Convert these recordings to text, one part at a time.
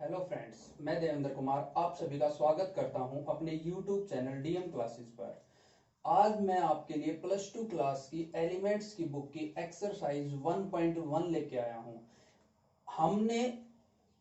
Hello friends, मैं देवेंद्र कुमार आप सभी का स्वागत करता हूं अपने यूट्यूब चैनल डीएम क्लासेस पर। आज मैं आपके लिए प्लस टू क्लास की एलिमेंट्स की बुक की एक्सरसाइज 1.1 लेके आया हूं। हमने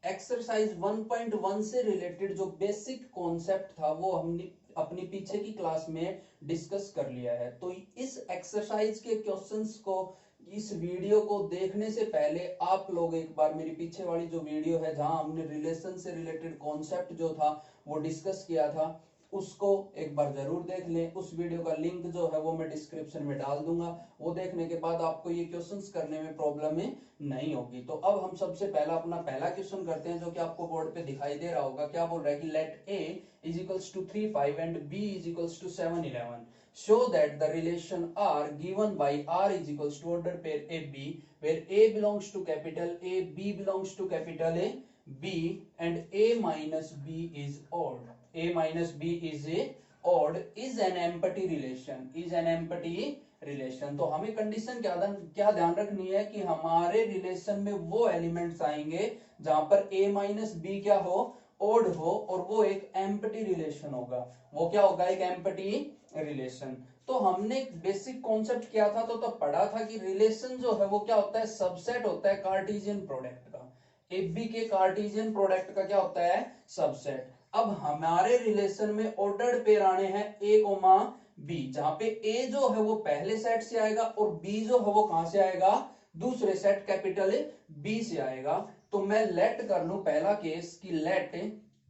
एक्सरसाइज 1.1 से रिलेटेड जो बेसिक कॉन्सेप्ट था वो हमने अपनी पीछे की क्लास में डिस्कस कर लिया है। तो इस एक्सरसाइज के क्वेश्चंस को, इस वीडियो को देखने से पहले आप लोग एक बार मेरी पीछे वाली जो वीडियो है जहां हमने रिलेशन से रिलेटेड कॉन्सेप्ट जो था वो डिस्कस किया था उसको एक बार जरूर देख लें। उस वीडियो का लिंक जो है वो मैं डिस्क्रिप्शन में डाल दूंगा। वो देखने के बाद आपको ये क्वेश्चंस करने में प्रॉब्लम नहीं होगी। तो अब हम सबसे पहला अपना पहला क्वेश्चन करते हैं जो कि आपको बोर्ड पे दिखाई दे रहा होगा। क्या बोल रहा है कि late a is equals to 3 5 and b is equals to 7 11. Show that the relation r given by r is equals to ordered pair ab where a belongs to capital A, b belongs to capital A, b and a minus b is odd. A minus b is a odd is an empty relation. Is an empty relation. तो हमें condition क्या ध्यान रखनी है कि हमारे relation में वो एलिमेंट्स आएंगे जहां पर a माइनस बी क्या हो, ओड हो, और वो एक एम्प्टी रिलेशन होगा। वो क्या होगा, एक एम्प्टी रिलेशन। तो हमने बेसिक कॉन्सेप्ट किया था तो तब पढ़ा था कि रिलेशन जो है वो क्या होता है, सबसेट होता है कार्टेशियन प्रोडक्ट का। ए बी के कार्टेशियन प्रोडक्ट का क्या होता है, सबसेट। अब हमारे रिलेशन में ऑर्डर्ड पेयर आने हैं ए कोमा बी, जहां पे ए जो है वो पहले सेट से आएगा और बी जो है वो कहां से आएगा, दूसरे सेट कैपिटल बी से आएगा। तो मैं लेट कर लू पहला केस कि let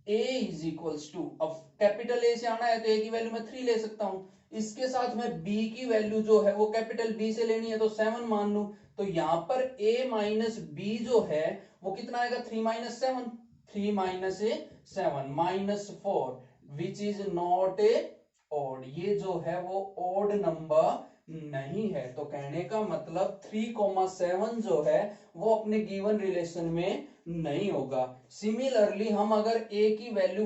A is equals to, अब कैपिटल ए से आना है तो ए की वैल्यू मैं 3 ले सकता हूं। इसके साथ में बी की वैल्यू जो है वो कैपिटल बी से लेनी है तो 7 मान लू। तो यहां पर a माइनस बी जो है वो कितना आएगा, 3 minus 7, 3 minus 7 minus 4 which is not A odd. ये जो है वो ऑड नंबर नहीं है। तो कहने का मतलब 3,7 जो है वो अपने गिवन रिलेशन में नहीं होगा। सिमिलरली हम अगर a की वैल्यू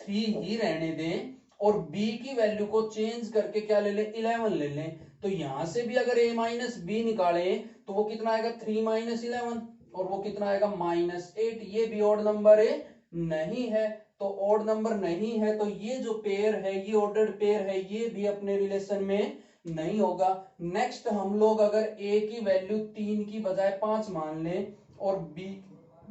3 ही रहने दें और b की वैल्यू को चेंज करके क्या ले लें, 11 ले लें, तो यहां से भी अगर a माइनस बी निकाले तो वो कितना आएगा, 3 माइनस 11, और वो कितना आएगा -8। ये भी ऑड नंबर नहीं है। तो ऑड नंबर नहीं है तो ये जो पेयर है, ये ऑर्डर्ड पेयर है, ये भी अपने रिलेशन में नहीं होगा। नेक्स्ट हम लोग अगर a की वैल्यू 3 की बजाय 5 मान लें और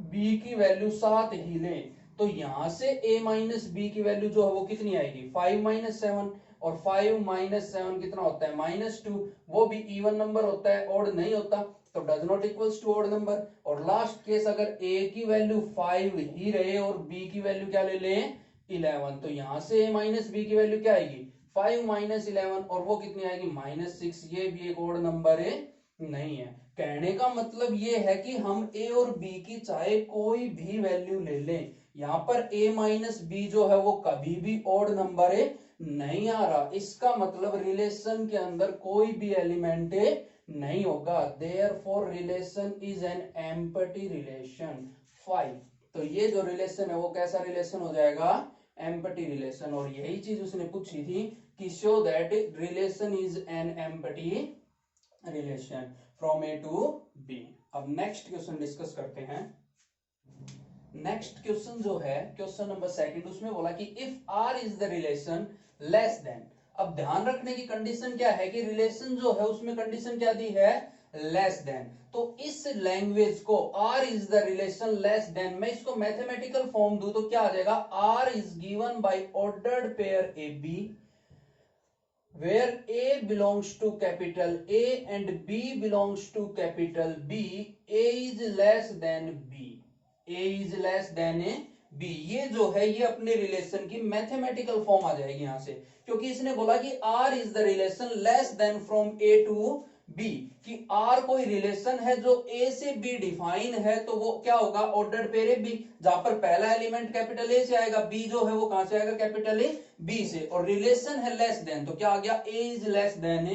b की वैल्यू 7 ही लें, तो यहां से a माइनस बी की वैल्यू जो है वो कितनी आएगी, 5 माइनस 7, और 5 माइनस 7 कितना होता है, -2। वो भी इवन नंबर होता है, ऑड नहीं होता, तो does not equals to odd number. और लास्ट केस अगर a की वैल्यू 5 ही रहे और b की वैल्यू क्या ले लें, 11, तो यहां से a माइनस बी की वैल्यू क्या आएगी, 5 माइनस 11, और वो कितनी आएगी, -6। ये भी एक ऑड नंबर नहीं है। कहने का मतलब ये है कि हम a और b की चाहे कोई भी वैल्यू ले लें, यहां पर a माइनस बी जो है वो कभी भी ऑड नंबर नहीं आ रहा। इसका मतलब रिलेशन के अंदर कोई भी एलिमेंट नहीं होगा। Therefore relation is an empty relation. 5, तो ये जो रिलेशन है वो कैसा रिलेशन हो जाएगा, एम्प्टी रिलेशन। और यही चीज उसने पूछी थी कि show that relation is an empty relation from A to B. अब नेक्स्ट क्वेश्चन डिस्कस करते हैं। नेक्स्ट क्वेश्चन जो है क्वेश्चन नंबर 2, उसमें बोला कि if R is the relation less than. अब ध्यान रखने की कंडीशन क्या है कि रिलेशन जो है उसमें कंडीशन क्या दी है, लेस देन। तो इस लैंग्वेज को R is the relation less than, मैं इसको मैथमेटिकल फॉर्म दूं तो क्या आ जाएगा, R is given by ordered pair A B where A belongs to capital A and B belongs to capital B, A is less than B, A is less than B। ये जो है ये अपने रिलेशन की mathematical form आ जाएगी यहां से, क्योंकि इसने बोला कि R is the relation less than from A to B, कि R कोई रिलेशन है जो A से B डिफाइन है, तो वो क्या होगा, ऑर्डर्ड पेयर B, जहां पर पहला एलिमेंट कैपिटल A से आएगा, B जो है वो कहां से आएगा, कैपिटल B से, और रिलेशन है लेस देन, तो क्या आ गया, A is less than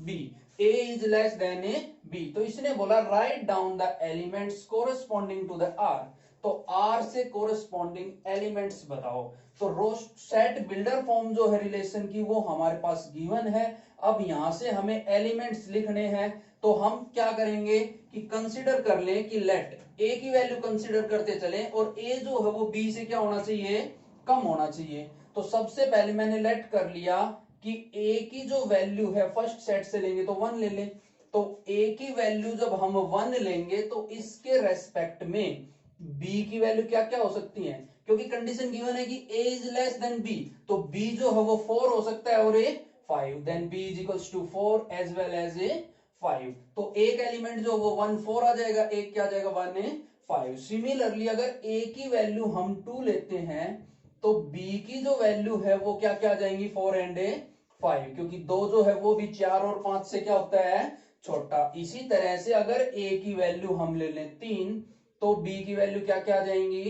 B, A is less than B। तो इसने बोला write down the elements corresponding to the R, तो R से कोरस्पॉन्डिंग एलिमेंट्स बताओ। तो रो सेट बिल्डर फॉर्म जो है रिलेशन की वो हमारे पास गिवन है। अब यहां से हमें एलिमेंट्स लिखने हैं, तो हम क्या करेंगे कि कंसीडर कर लें कि लेट ए की वैल्यू कंसीडर करते चले और ए जो है वो बी से क्या होना चाहिए, कम होना चाहिए। तो सबसे पहले मैंने लेट कर लिया कि ए की जो वैल्यू है फर्स्ट सेट से लेंगे तो 1 ले लें। तो ए की वैल्यू जब हम 1 लेंगे तो इसके रेस्पेक्ट में बी की वैल्यू क्या क्या हो सकती है, क्योंकि कंडीशन गिवन है कि a is less then b, तो b जो है वो 4 हो सकता है और a 5, then b is equals to 4 as well as a 5। तो एक एलिमेंट जो वो 1 4 आ जाएगा, एक क्या आ जाएगा 1 a 5। सिमिलरली अगर a की वैल्यू हम 2 लेते हैं तो b की जो वैल्यू है वो क्या क्या आ जाएंगी 4 एंड a 5, क्योंकि 2 जो है वो भी 4 और 5 से क्या होता है छोटा। इसी तरह से अगर a की वैल्यू हम ले लें 3 तो b की वैल्यू क्या क्या आ जाएंगी,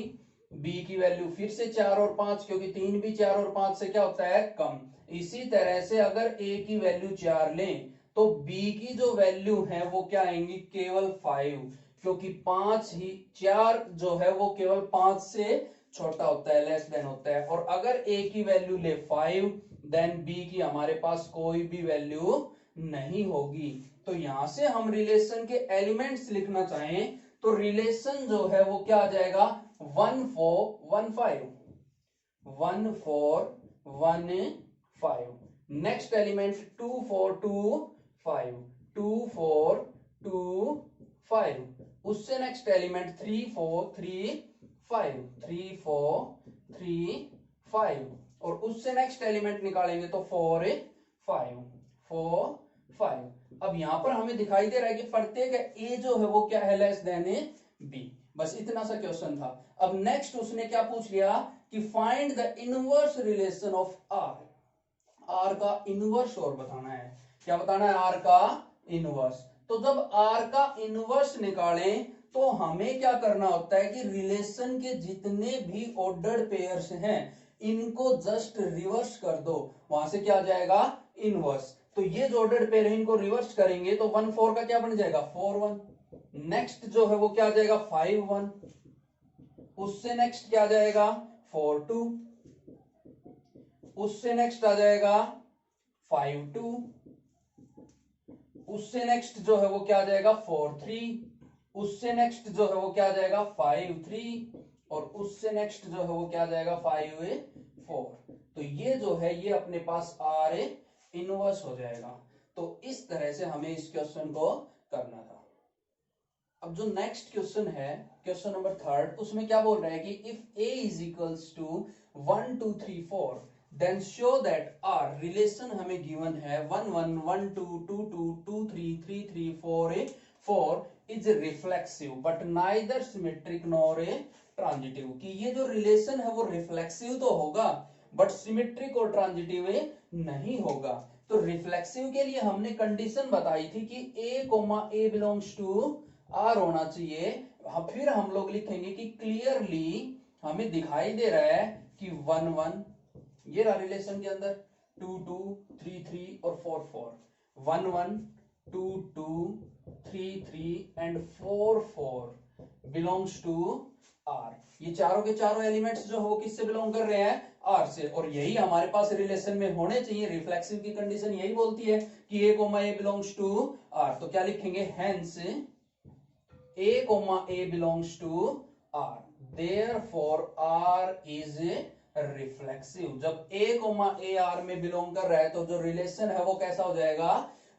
b की वैल्यू फिर से 4 और 5, क्योंकि 3 भी 4 और 5 से क्या होता है कम। इसी तरह से अगर a की वैल्यू 4 लें तो b की जो वैल्यू है वो क्या आएंगी केवल 5, क्योंकि 5 ही 4 जो है वो केवल 5 से छोटा होता है, लेस देन होता है। और अगर a की वैल्यू ले 5 देन b की हमारे पास कोई भी वैल्यू नहीं होगी। तो यहां से हम रिलेशन के एलिमेंट्स लिखना चाहें तो रिलेशन जो है वो क्या आ जाएगा 1 4 1 5, 1 4 1 5। Next element 2 4 2 5, 2 4 2 5। उससे नेक्स्ट एलिमेंट 3 4 3 5, 3 4 3 5। और उससे नेक्स्ट एलिमेंट निकालेंगे तो 4 5 4 5। अब यहां पर हमें दिखाई दे रहा है कि प्रत्येक ए जो है वो क्या है लेस देन ए बी। बस इतना सा क्वेश्चन था। अब नेक्स्ट उसने क्या पूछ लिया कि find the inverse relation of R. R का इनवर्स और बताना है, क्या बताना है आर का इनवर्स। तो जब आर का इनवर्स निकालें तो हमें क्या करना होता है कि रिलेशन के जितने भी ऑर्डर्ड पेयर्स हैं इनको जस्ट रिवर्स कर दो, वहां से क्या आ जाएगा इनवर्स। तो ये जो ऑर्डर्ड पेयर है इनको रिवर्स करेंगे तो 1 4 का क्या बन जाएगा 4 1। नेक्स्ट जो है वो क्या आ जाएगा 5 1। उससे नेक्स्ट क्या आ जाएगा 4 2। उससे नेक्स्ट आ जाएगा 5 2। उससे नेक्स्ट जो है वो क्या आ जाएगा 4 3। उससे नेक्स्ट जो है वो क्या आ जाएगा 5 3। और उससे नेक्स्ट जो है वो क्या आ जाएगा 5 4। तो ये जो है ये अपने पास आर इनवर्स हो जाएगा। तो इस तरह से हमें इस क्वेश्चन को करना था। अब जो नेक्स्ट क्वेश्चन है क्वेश्चन नंबर 3, उसमें क्या बोल रहा है कि if a is equals to 1 2 3 4 then show that R relation हमें गिवन है 1 1 1 2 2 2 2 3 3 3 4 4 is reflexive but neither symmetric nor a transitive. कि ये जो रिलेशन है वो रिफ्लेक्सिव तो होगा बट सिमेट्रिक और ट्रांजिटिव नहीं होगा। तो रिफ्लेक्सिव के लिए हमने कंडीशन बताई थी कि a बिलोंग्स टू आर होना चाहिए। फिर हम लोग लिखेंगे कि क्लियरली हमें दिखाई दे रहा है कि 1 1 ये रहा रिलेशन के अंदर, 2 2 3 3 और 4 4, 1 1 2 2 3 3 एंड 4 4 बिलोंग्स टू आर। ये चारों के चारों एलिमेंट्स जो हो किससे बिलोंग कर रहे हैं आर से, और यही हमारे पास रिलेशन में होने चाहिए। रिफ्लेक्सिव की कंडीशन यही बोलती है कि a बिलोंग्स टू आर। तो क्या लिखेंगे hence a belongs to R, therefore r is reflexive. जब a आर में बिलोंग कर रहा है तो जो रिलेशन है वो कैसा हो जाएगा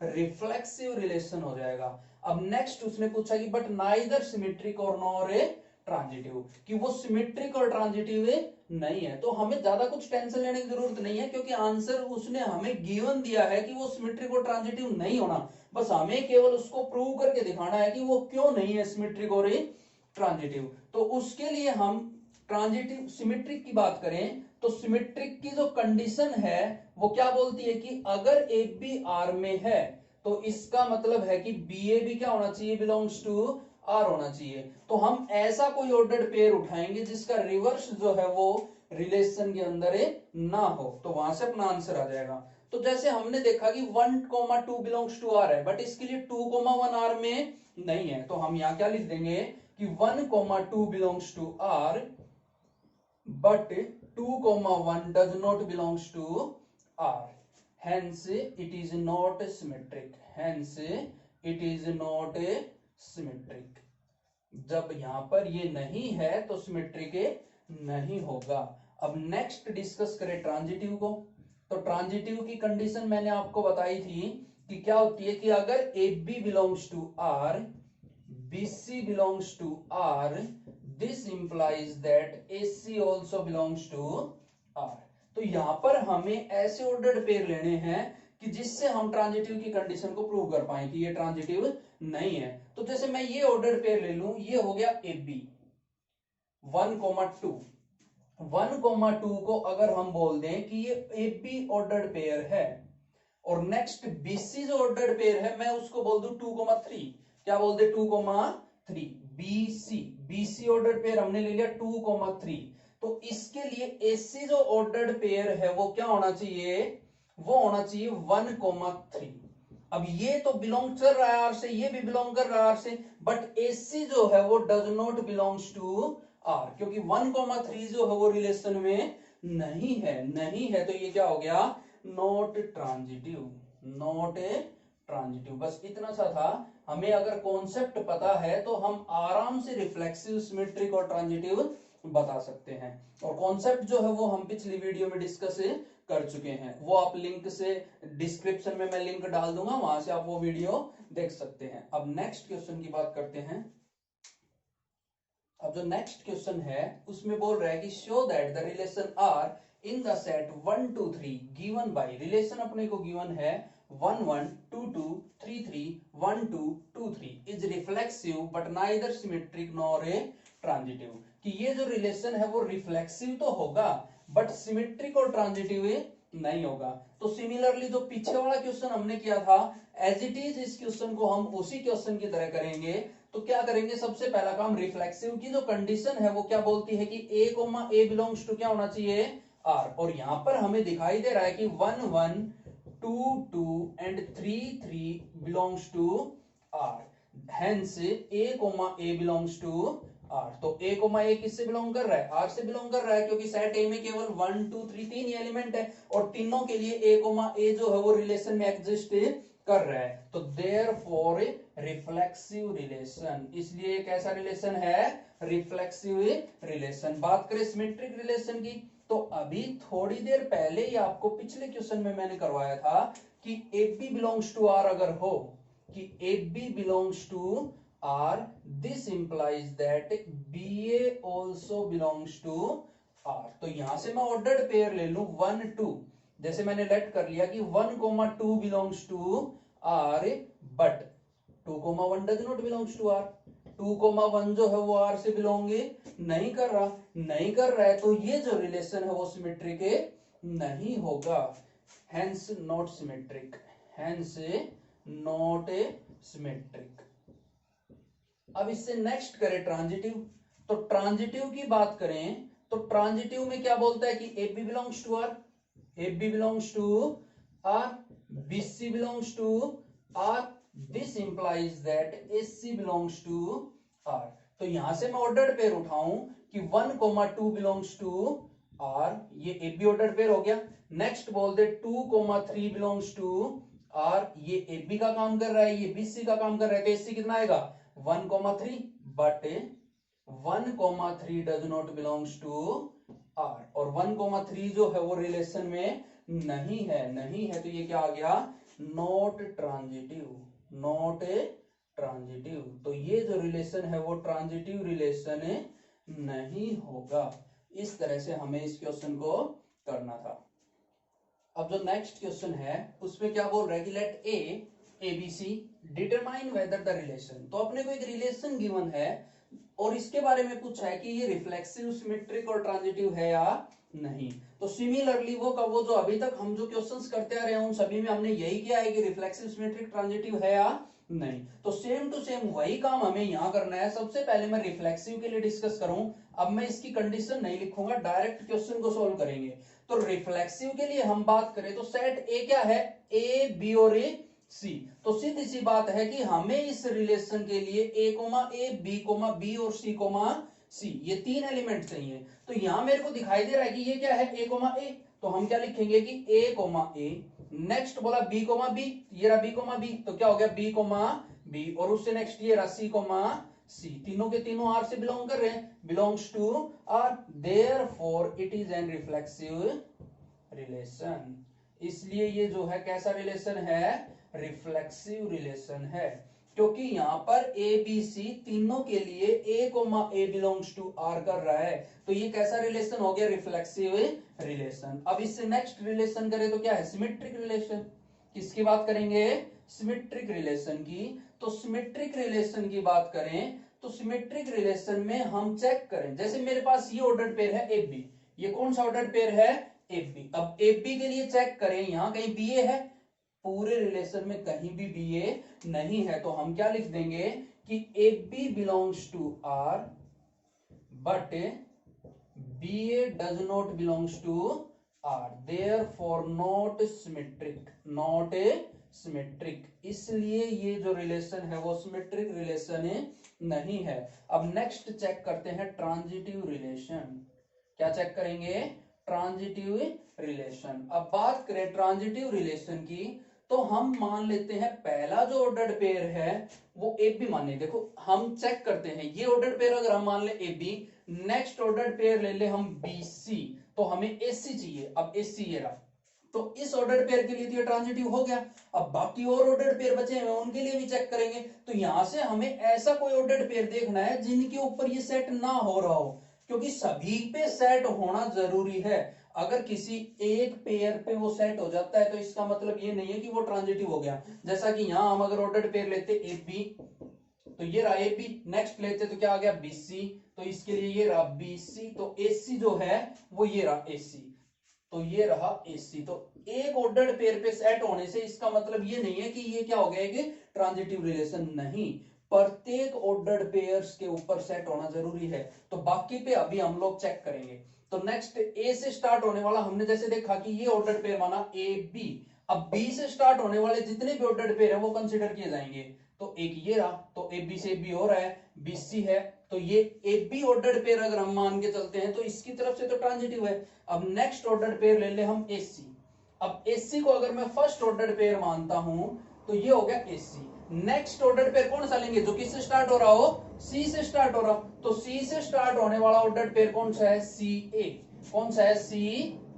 रिफ्लेक्सिव रिलेशन हो जाएगा। अब नेक्स्ट उसने पूछा कि बट नाइदर सिमेट्रिक और नॉर ए ट्रांजिटिव, कि वो सिमेट्रिक और ट्रांजिटिव नहीं है। तो हमें ज्यादा कुछ टेंशन लेने की जरूरत नहीं है, क्योंकि आंसर उसने हमें गिवन दिया है कि वो सिमेट्रिक और ट्रांजिटिव नहीं होना। बस हमें केवल उसको प्रूव करके दिखाना है कि वो क्यों नहीं है सिमेट्रिक और ट्रांजिटिव। तो उसके लिए हम ट्रांजिटिव सिमेट्रिक की बात करें तो सिमेट्रिक की जो कंडीशन है वो क्या बोलती है कि अगर एक भी आर में है तो इसका मतलब है कि बी ए भी क्या होना चाहिए बिलोंग्स टू आर होना चाहिए। तो हम ऐसा कोई ऑर्डर्ड पेयर उठाएंगे जिसका रिवर्स जो है वो रिलेशन के अंदर ना हो, तो वहां से अपना आंसर आ जाएगा। तो जैसे हमने देखा कि 1 2 बिलोंग्स टू आर है बट इसके लिए 2 1 आर में नहीं है, तो हम यहां क्या लिख देंगे कि 1 2 belongs to R but 2 1 does not belongs to R. hence it is not symmetric, hence it is not symmetric। जब यहां पर ये नहीं है तो सिमेट्रिक नहीं होगा। अब नेक्स्ट डिस्कस करें ट्रांजिटिव को। तो ट्रांजिटिव की कंडीशन मैंने आपको बताई थी कि क्या होती है कि अगर A B belongs to R, B C belongs to R, this implies that A C also belongs to R. तो यहां पर हमें ऐसे ऑर्डर्ड पेयर लेने हैं कि जिससे हम ट्रांजिटिव की कंडीशन को प्रूव कर पाए कि ये ट्रांजिटिव नहीं है। तो जैसे मैं ये ऑर्डर्ड पेयर ले लूं, ये हो गया ए बी 1,2। 1,2 को अगर हम बोल दें कि ये ए बी ऑर्डर्ड पेयर है, और नेक्स्ट बीसी जो ऑर्डर्ड पेयर है मैं उसको बोल दूं 2,3। क्या बोल दे 2,3 बीसी, बीसी ऑर्डर्ड पेयर हमने ले लिया 2,3। तो इसके लिए एसी जो ऑर्डर्ड पेयर है वो क्या होना चाहिए, वो होना चाहिए 1,3। अब ये तो बिलोंग कर रहा है आर से, ये भी बिलोंग कर रहा है आर से, बट एसी जो है वो does not belongs to R, क्योंकि 1,3 जो है वो रिलेशन में नहीं है। तो ये क्या हो गया, not transitive, not a transitive. बस इतना सा था। हमें अगर कॉन्सेप्ट पता है तो हम आराम से रिफ्लेक्सिव, सिमेट्रिक और ट्रांजिटिव बता सकते हैं। और कॉन्सेप्ट जो है वो हम पिछली वीडियो में डिस्कस कर चुके हैं, वो आप लिंक से डिस्क्रिप्शन में मैं लिंक डाल दूंगा, वहां से आप वो वीडियो देख सकते हैं। अब नेक्स्ट क्वेश्चन की बात करते हैं। अब जो नेक्स्ट क्वेश्चन है उसमें बोल रहा है कि show that the relation R in the set 1 2 3 given by, relation अपने को गिवन है 1 1 2 2 3 3 1 2 2 3 is reflexive but neither symmetric nor a transitive. कि ये जो रिलेशन है वो रिफ्लेक्सिव तो होगा बट सिमेट्रिक और ट्रांजिटिव नहीं होगा। तो सिमिलरली जो पीछे वाला क्वेश्चन हमने किया था, एज इट इज इस क्वेश्चन को हम उसी क्वेश्चन की तरह करेंगे। तो क्या करेंगे, सबसे पहला काम, रिफ्लेक्सिव की जो कंडीशन है वो क्या बोलती है कि ए बिलोंग्स टू क्या होना चाहिए, आर। और यहां पर हमें दिखाई दे रहा है कि 1 1 2 2 and 3 3 belongs to R, hence A belongs to R. तो ए किससे बिलोंग कर रहा है, आर से बिलोंग कर रहा है, क्योंकि सेट ए में केवल 1 2 3 तीन ही एलिमेंट है और तीनों के लिए ए जो है वो रिलेशन में एग्जिस्ट कर रहा है। तो देयरफॉर रिफ्लेक्सिव रिलेशन, इसलिए एक ऐसा रिलेशन है रिफ्लेक्सिव रिलेशन। बात करें सिमेट्रिक रिलेशन की, तो अभी थोड़ी देर पहले ही आपको पिछले क्वेश्चन में मैंने करवाया था कि A B belongs to R अगर हो, कि A B belongs to R, this implies that B A also belongs to R. तो यहां से मैं ऑर्डर्ड पेयर ले लू 1 2, जैसे मैंने लेट कर लिया कि 1,2 belongs to R but 2,1 does not belongs to R. 2,1 जो है वो आर से बिलोंग नहीं कर रहा है, तो ये जो रिलेशन है वो सिमेट्रिक नहीं होगा, hence not symmetric, hence not a symmetric. अब इससे नेक्स्ट करें ट्रांजिटिव। तो ट्रांजिटिव की बात करें तो ट्रांजिटिव में क्या बोलता है कि A B belongs to R, A B belongs to R, B C belongs to R, this implies that A C belongs to R. तो यहां से मैं ऑर्डर्ड पेयर उठाऊं कि 1,2 बिलोंग्स टू आर, ये ए बी ऑर्डर्ड पेयर हो गया। Next बोल दे 2,3 belongs to are, ये ए बी का काम कर रहा है, ये बी सी का काम कर रहा है, तो ए सी कितना आएगा 1,3, but 1,3 does not belongs to R, और 1,3 जो है वो रिलेशन में नहीं है, तो ये क्या आ गया, not transitive, not a transitive. तो ये जो रिलेशन है वो ट्रांजिटिव रिलेशन नहीं होगा। इस तरह से हमें इस क्वेश्चन को करना था। अब जो नेक्स्ट क्वेश्चन है उसमें क्या बोल रहा है कि let A B C determine whether the relation. तो अपने को एक रिलेशन गिवन है और इसके बारे में पूछा है कि ये रिफ्लेक्सिव, सिमेट्रिक और ट्रांजिटिव है या नहीं। तो सिमिलरली वो जो अभी तक हम जो क्वेश्चंस करते आ रहे हैं उन सभी में हमने यही किया है कि रिफ्लेक्सिव, सिमेट्रिक, ट्रांजिटिव है या नहीं। तो सेम टू सेम वही काम हमें यहां करना है। सबसे पहले मैं रिफ्लेक्सिव के लिए डिस्कस करूं। अब मैं इसकी कंडीशन नहीं लिखूंगा, डायरेक्ट क्वेश्चन को सोल्व करेंगे। तो रिफ्लेक्सिव के लिए हम बात करें तो सेट ए क्या है, ए बी और ए सी। तो सीधी सी बात है कि हमें इस रिलेशन के लिए ए बी और सी, ये तीन एलिमेंट चाहिए। तो यहां मेरे को दिखाई दे रहा है कि ये क्या है, ए, तो हम क्या लिखेंगे कि ए नेक्स्ट बोला बी कोमा बी, ये रहा बी कोमा बी, तो क्या हो गया बी कोमा बी, और उससे नेक्स्ट ये रहा सी कोमा सी, तीनों के तीनों आर से बिलोंग कर रहे हैं, belongs to R, therefore it is an reflexive relation. इसलिए ये जो है कैसा रिलेशन है, रिफ्लेक्सिव रिलेशन है, क्योंकि यहां पर ए बी सी तीनों के लिए A comma A belongs to R कर रहा है, तो ये कैसा रिलेशन हो गया, रिफ्लेक्सिव रिलेशन। अब इससे नेक्स्ट रिलेशन करें तो क्या है, सिमेट्रिक रिलेशन। किसकी बात करेंगे, सिमेट्रिक रिलेशन की। तो सिमेट्रिक रिलेशन की बात करें तो सिमेट्रिक रिलेशन में हम चेक करें, जैसे मेरे पास ये ऑर्डर्ड पेयर है ए बी, ये कौन सा ऑर्डर्ड पेयर है, ए बी। अब ए बी के लिए चेक करें, यहां कहीं बी ए है, पूरे रिलेशन में कहीं भी बी ए नहीं है, तो हम क्या लिख देंगे कि A B belongs to R but B A does not belongs to R, therefore not symmetric, not a symmetric. इसलिए ये जो रिलेशन है वो सिमेट्रिक रिलेशन नहीं है। अब नेक्स्ट चेक करते हैं ट्रांजिटिव रिलेशन। क्या चेक करेंगे, ट्रांजिटिव रिलेशन। अब बात करें ट्रांजिटिव रिलेशन की, तो हम मान लेते हैं पहला जो ऑर्डर्ड पेयर है वो ए बी माने, देखो हम चेक करते हैं, ये ऑर्डर्ड पेयर अगर हम मान ले A B, next ordered pair ले ले हम बी सी, तो हमें ए सी चाहिए। अब ए सी ये रहा, तो इस ऑर्डर्ड पेयर के लिए तो ये ट्रांजिटिव हो गया। अब बाकी और ऑर्डर्ड पेयर बचे हैं उनके लिए भी चेक करेंगे, तो यहां से हमें ऐसा कोई ऑर्डर्ड पेयर देखना है जिनके ऊपर ये सेट ना हो रहा हो, क्योंकि सभी पे सेट होना जरूरी है। अगर किसी एक पेयर पे वो सेट हो जाता है तो इसका मतलब ये नहीं है कि वो ट्रांजिटिव हो गया। जैसा कि यहां हम अगर ऑर्डर्ड पेयर लेते ए बी, तो ये रहा ए बी, नेक्स्ट लेते तो क्या आ गया बी सी, तो इसके लिए ये रहा बी सी, तो ए सी जो है वो ये रहा ए सी, तो ये रहा ए सी। तो एक ऑर्डर्ड पेयर पे सेट होने से इसका मतलब ये नहीं है कि ये क्या हो गया कि ट्रांजिटिव रिलेशन, नहीं, प्रत्येक ऑर्डर्ड पेयर्स के ऊपर सेट होना जरूरी है। तो बाकी पे अभी हम लोग चेक करेंगे। तो नेक्स्ट ए से स्टार्ट होने वाला हमने जैसे देखा कि ये ऑर्डर्ड पेयर माना ए बी, अब बी से स्टार्ट होने वाले जितने भी ऑर्डर्ड पेयर है वो कंसिडर किए जाएंगे। तो एक ये रहा, तो ए बी से बी हो रहा है, बी सी है, तो ये ए बी ऑर्डर्ड पेयर अगर हम मान के चलते हैं तो इसकी तरफ से तो ट्रांजिटिव है। अब नेक्स्ट ऑर्डर्ड पेयर ले ले हम ए सी, अब ए सी को अगर मैं फर्स्ट ऑर्डर्ड पेयर मानता हूं तो ये हो गया ए सी। नेक्स्ट ऑर्डर पेयर कौन सा लेंगे, जो किससे स्टार्ट हो रहा हो, सी से स्टार्ट हो रहा, तो सी से स्टार्ट होने वाला ऑर्डर पेयर कौन सा है, सी ए। कौन सा है, सी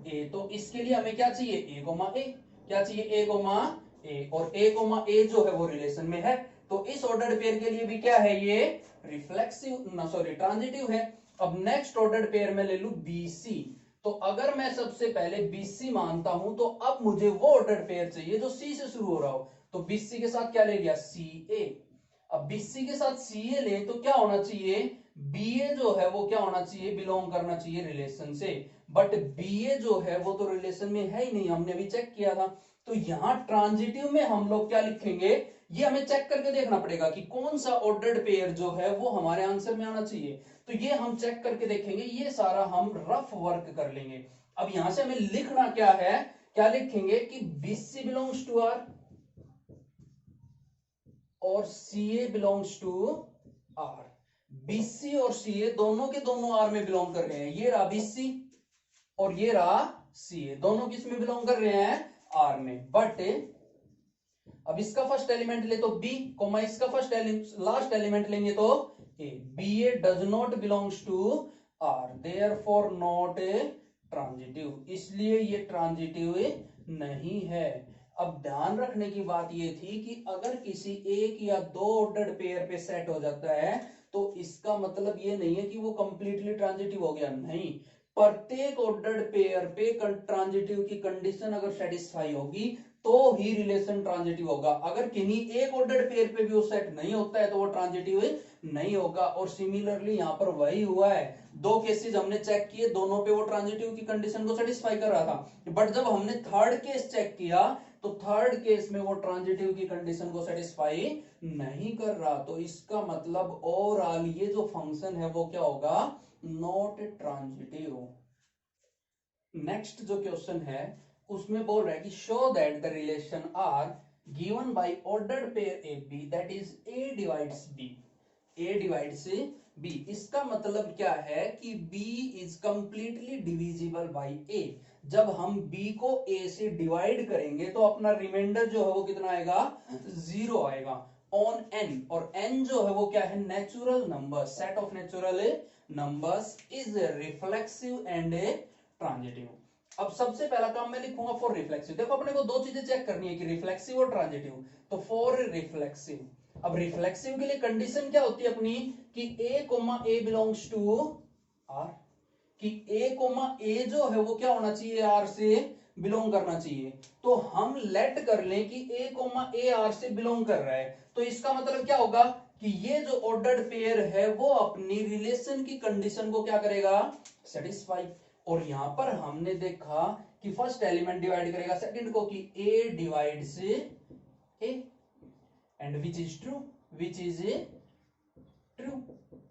ए। तो इसके लिए हमें क्या चाहिए, ए कोमा ए, क्या चाहिए, ए कोमा ए, और ए कोमा ए जो है वो रिलेशन में है, तो इस ऑर्डर पेयर के लिए भी क्या है, ये रिफ्लेक्सिव सॉरी ट्रांजिटिव है। अब नेक्स्ट ऑर्डर पेयर में ले लू बी सी, तो अगर मैं सबसे पहले BC मानता हूं तो अब मुझे वो ऑर्डर पेयर चाहिए जो C से शुरू हो रहा हो, तो BC के साथ क्या ले लिया, CA। अब BC के साथ CA ले तो क्या होना चाहिए, BA जो है वो क्या होना चाहिए, बिलोंग करना चाहिए रिलेशन से, बट BA जो है वो तो रिलेशन में है ही नहीं, हमने अभी चेक किया था। तो यहां ट्रांजिटिव में हम लोग क्या लिखेंगे, ये हमें चेक करके देखना पड़ेगा कि कौन सा ऑर्डर्ड पेयर जो है वो हमारे आंसर में आना चाहिए। तो ये हम चेक करके देखेंगे, ये सारा हम रफ वर्क कर लेंगे। अब यहां से हमें लिखना क्या है, क्या लिखेंगे कि BC बिलोंग्स टू आर और CA belongs to R. BC और CA दोनों के दोनों आर में बिलोंग कर रहे हैं, ये रहा BC और ये रहा CA, दोनों किस में बिलोंग कर रहे हैं, आर में। बट अब इसका फर्स्ट एलिमेंट ले तो B, कोमा इसका फर्स्ट लास्ट एलिमेंट लेंगे तो A। BA does not belongs to R, therefore not a transitive, इसलिए ये ट्रांजिटिव नहीं है। अब ध्यान रखने की बात ये थी कि अगर किसी एक या दो ऑर्डर्ड पेयर पे सेट हो जाता है तो इसका मतलब ये नहीं है कि वो कंप्लीटली ट्रांजिटिव हो गया, नहीं, प्रत्येक ऑर्डर्ड पेयर पे ट्रांजिटिव की कंडीशन अगर सेटिस्फाई होगी तो ही रिलेशन ट्रांजिटिव होगा। अगर किन्हीं एक ऑर्डर्ड पेयर पे भी वो सेट नहीं होता है तो वो ट्रांजिटिव नहीं होगा। और सिमिलरली यहां पर वही हुआ है, दो केसेस हमने चेक किए, दोनों पे वो ट्रांजिटिव की कंडीशन को सेटिस्फाई कर रहा था, बट जब हमने थर्ड केस चेक किया तो थर्ड केस में वो ट्रांजिटिव की कंडीशन को सेटिस्फाई नहीं कर रहा। तो इसका मतलब ओवरऑल ये जो फंक्शन है वो क्या होगा, नॉट ट्रांजिटिव। नेक्स्ट जो क्वेश्चन है उसमें बोल रहा है कि show that the relation R given by ordered pair A B that is A divides B, A divides B. इसका मतलब क्या है कि B is completely divisible by A, जब हम b को a से डिवाइड करेंगे तो अपना रिमाइंडर जो है वो कितना आएगा, 0 आएगा ऑन n। और n जो है वो क्या है, natural number, set of natural numbers is reflexive and transitive. अब सबसे पहला काम मैं लिखूंगा फॉर रिफ्लेक्सिव। देखो अपने को दो चीजें चेक करनी है कि रिफ्लेक्सिव और ट्रांजिटिव। तो फॉर रिफ्लेक्सिव, अब रिफ्लेक्सिव के लिए कंडीशन क्या होती है अपनी कि a comma a belongs to r, कि a कोमा a जो है वो क्या होना चाहिए, r से बिलोंग करना चाहिए। तो हम लेट कर लें कि a कोमा a r से बिलोंग कर रहा है, तो इसका मतलब क्या होगा कि ये जो ऑर्डर्ड पेयर है वो अपनी रिलेशन की कंडीशन को क्या करेगा, सेटिस्फाई। और यहां पर हमने देखा कि फर्स्ट एलिमेंट डिवाइड करेगा सेकंड को, कि a divides a and which is true, which is true.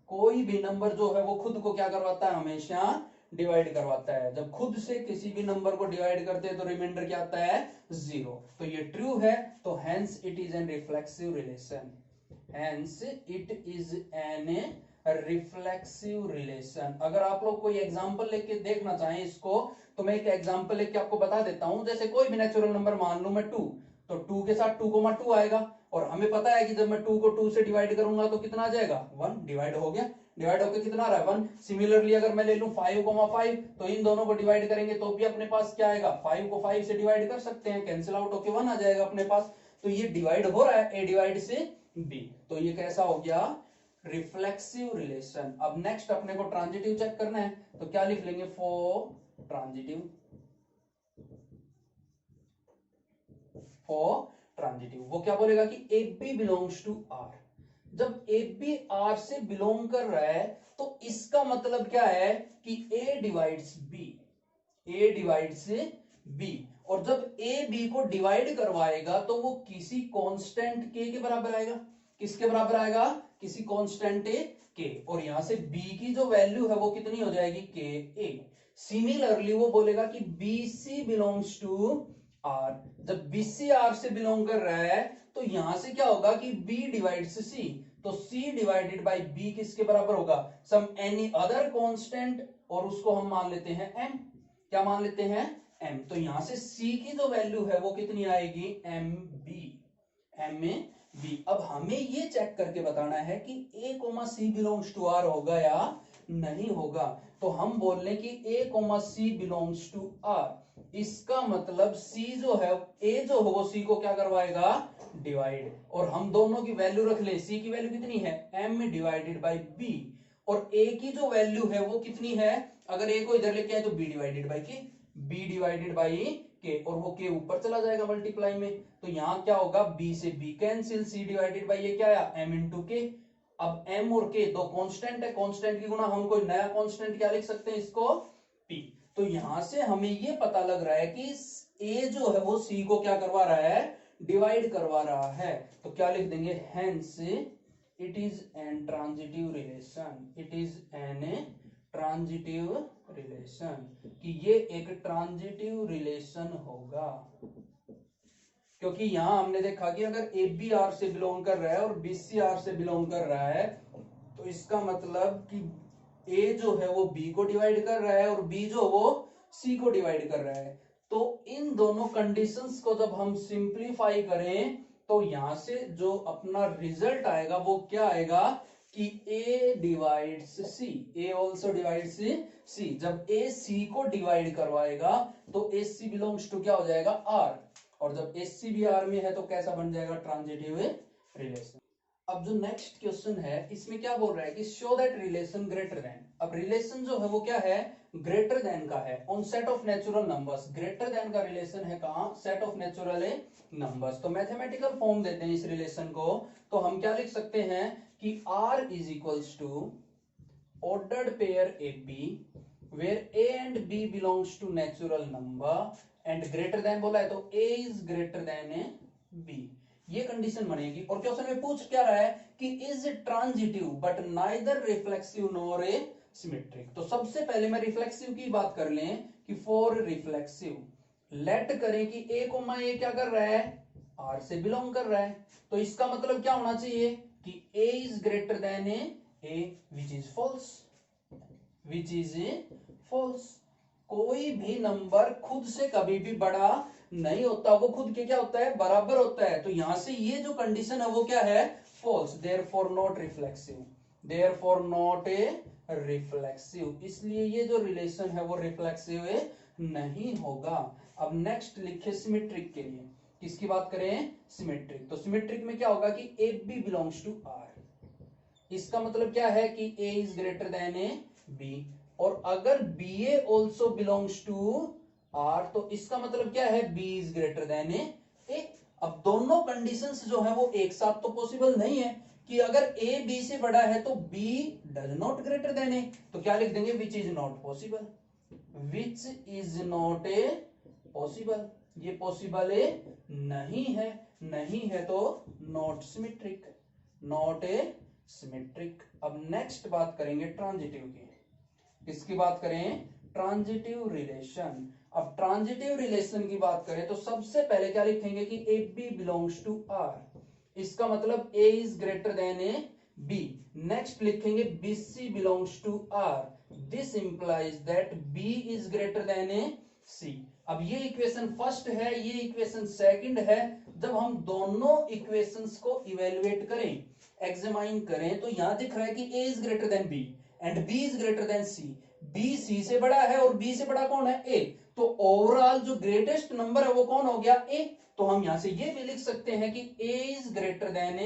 कोई भी नंबर जो है वो खुद को क्या करवाता है, हमेशा डिवाइड करवाता है। जब खुद से किसी भी नंबर को डिवाइड करते हैं तो रिमाइंडर क्या आता है, 0। तो ये ट्रू है, तो hence it is an reflexive relation, hence it is an reflexive relation. अगर आप लोग कोई एग्जांपल लेके देखना चाहें इसको, तो मैं एक एग्जांपल लेके आपको बता देता हूं। जैसे कोई भी नेचुरल नंबर मान लो मैं 2, तो 2 के साथ 2,2 आएगा, और हमें पता है कि जब मैं 2 को 2 से डिवाइड करूंगा तो कितना आ जाएगा, 1 डिवाइड हो गया। डिवाइड होकर कितना आ रहा है, 1। सिमिलरली अगर मैं ले लूं 5,5, तो इन दोनों को डिवाइड करेंगे तो भी अपने पास क्या आएगा, 5 को 5 से डिवाइड कर सकते हैं, कैंसिल आउट होकर 1 आ जाएगा अपने पास। तो ये डिवाइड हो रहा है, ए डिवाइड से बी, तो ये कैसा हो गया, रिफ्लेक्सिव रिलेशन। अब नेक्स्ट अपने को ट्रांजिटिव चेक करना है, तो क्या लिख लेंगे, फॉर ट्रांजिटिव, फॉर ट्रांजिटिव वो क्या बोलेगा कि A B belongs to R. जब ए बी आर से बिलोंग कर रहा है तो इसका मतलब क्या है कि A divides B, A divides B. और जब ए बी को डिवाइड करवाएगा तो वो किसी कांस्टेंट के बराबर आएगा। किसके बराबर आएगा, किसी कांस्टेंट के। और यहां से बी की जो वैल्यू है वो कितनी हो जाएगी, के ए। सिमिलरली वो बोलेगा कि B C belongs to R. जब बी सी आर से बिलोंग कर रहा है तो यहां से क्या होगा कि बी डिवाइड्स सी, तो सी डिवाइडेड बाई बी किसके बराबर होगा, सम एनी अदर कांस्टेंट, और उसको हम मान लेते हैं एम। क्या मान लेते हैं, एम। तो यहां से सी की जो वैल्यू है वो कितनी आएगी, एम बी, एम में बी। अब हमें ये चेक करके बताना है कि A comma C belongs to R होगा या नहीं होगा। तो हम बोल लें कि A comma C belongs to R, इसका मतलब सी जो है, ए जो है वो सी को क्या करवाएगा, डिवाइड। और हम दोनों की वैल्यू रख ले, सी की वैल्यू कितनी है, एम डिवाइडेड बाई बी, और ए की जो वैल्यू है वो कितनी है, अगर ए को इधर लेके आए तो बी डिवाइडेड बाई के, बी डिवाइडेड बाई के, और वो के ऊपर चला जाएगा मल्टीप्लाई में। तो यहां क्या होगा, बी से B cancel, C divided by ये क्या आया, एम इंटू के। अब एम और के दो कांस्टेंट है, कांस्टेंट की गुणा हम कोई नया कांस्टेंट क्या लिख सकते हैं, इसको पी। तो यहां से हमें ये पता लग रहा है कि ए जो है वो सी को क्या करवा रहा है, डिवाइड करवा रहा है। तो क्या लिख देंगे, hence it is N transitive relation, it is N transitive relation, कि ये एक ट्रांजिटिव रिलेशन होगा। क्योंकि यहां हमने देखा कि अगर ए बी आर से बिलोंग कर रहा है और बी सी आर से बिलोंग कर रहा है, तो इसका मतलब कि ए जो है वो बी को डिवाइड कर रहा है और बी जो वो सी को डिवाइड कर रहा है। तो इन दोनों कंडीशंस को जब हम सिंप्लीफाई करें तो यहां से जो अपना रिजल्ट आएगा वो क्या आएगा कि A divides C, A also divides C. जब ए सी को डिवाइड करवाएगा तो ए सी बिलोंग्स टू क्या हो जाएगा, आर। और जब एस सी बी आर में है तो कैसा बन जाएगा, ट्रांजिटिव रिलेशन। अब जो नेक्स्ट क्वेश्चन है इसमें क्या बोल रहा है कि show that relation greater than. अब रिलेशन जो है वो क्या है, ग्रेटर देन का है on set of natural numbers. Greater than का रिलेशन है कहां, सेट ऑफ नेचुरल नंबर्स। तो मैथमेटिकल फॉर्म देते हैं इस रिलेशन को, तो हम क्या लिख सकते हैं कि R is equals to ordered pair A B where A and B belongs to natural number and greater than बोला है तो a is greater than b। ये कंडीशन बनेगी। और क्वेश्चन में पूछ क्या रहा है कि is transitive but neither reflexive nor a symmetric. तो सबसे पहले मैं रिफ्लेक्सिव की बात कर लें कि फॉर रिफ्लेक्सिव लेट करें कि a कोमा a क्या कर रहा है, R से बिलोंग कर रहा है। तो इसका मतलब क्या होना चाहिए कि a is greater than a, which is false, which is false. कोई भी नंबर खुद से कभी भी बड़ा नहीं होता, वो खुद के क्या होता है, बराबर होता है। तो यहां से ये जो कंडीशन है वो क्या है, false, therefore not reflexive, therefore not a reflexive, इसलिए ये जो रिलेशन है वो रिफ्लेक्सिव नहीं होगा। अब नेक्स्ट लिखे सिमेट्रिक के लिए, किसकी बात करें, सिमेट्रिक। तो सिमेट्रिक में क्या होगा कि A B belongs to R, इसका मतलब क्या है कि a is greater than A B, और अगर B A also belongs to R तो इसका मतलब क्या है, b is greater than A. अब दोनों कंडीशंस जो है वो एक साथ तो पॉसिबल नहीं है कि अगर a b से बड़ा है तो b does not greater than A, तो क्या लिख देंगे, which is not possible, which is not a possible, ये पॉसिबल नहीं है, नहीं है तो not symmetric, not a symmetric. अब नेक्स्ट बात करेंगे ट्रांजिटिव की, किसकी बात करें, ट्रांजिटिव रिलेशन। अब ट्रांजिटिव रिलेशन की बात करें तो सबसे पहले क्या लिखेंगे कि A B belongs to R, इसका मतलब a is greater than A B. Next लिखेंगे B C belongs to R, this implies that b is greater than A C. अब ये इक्वेशन फर्स्ट है, ये इक्वेशन सेकंड है। जब हम दोनों इक्वेशंस को इवेलुएट करें, एग्जामाइन करें, तो यहां दिख रहा है कि a is greater than b and b is greater than c, b c से बड़ा है और b से बड़ा कौन है, a, तो ओवरऑल जो ग्रेटेस्ट नंबर है वो कौन हो गया, a। तो हम यहां से ये भी लिख सकते हैं कि a is greater than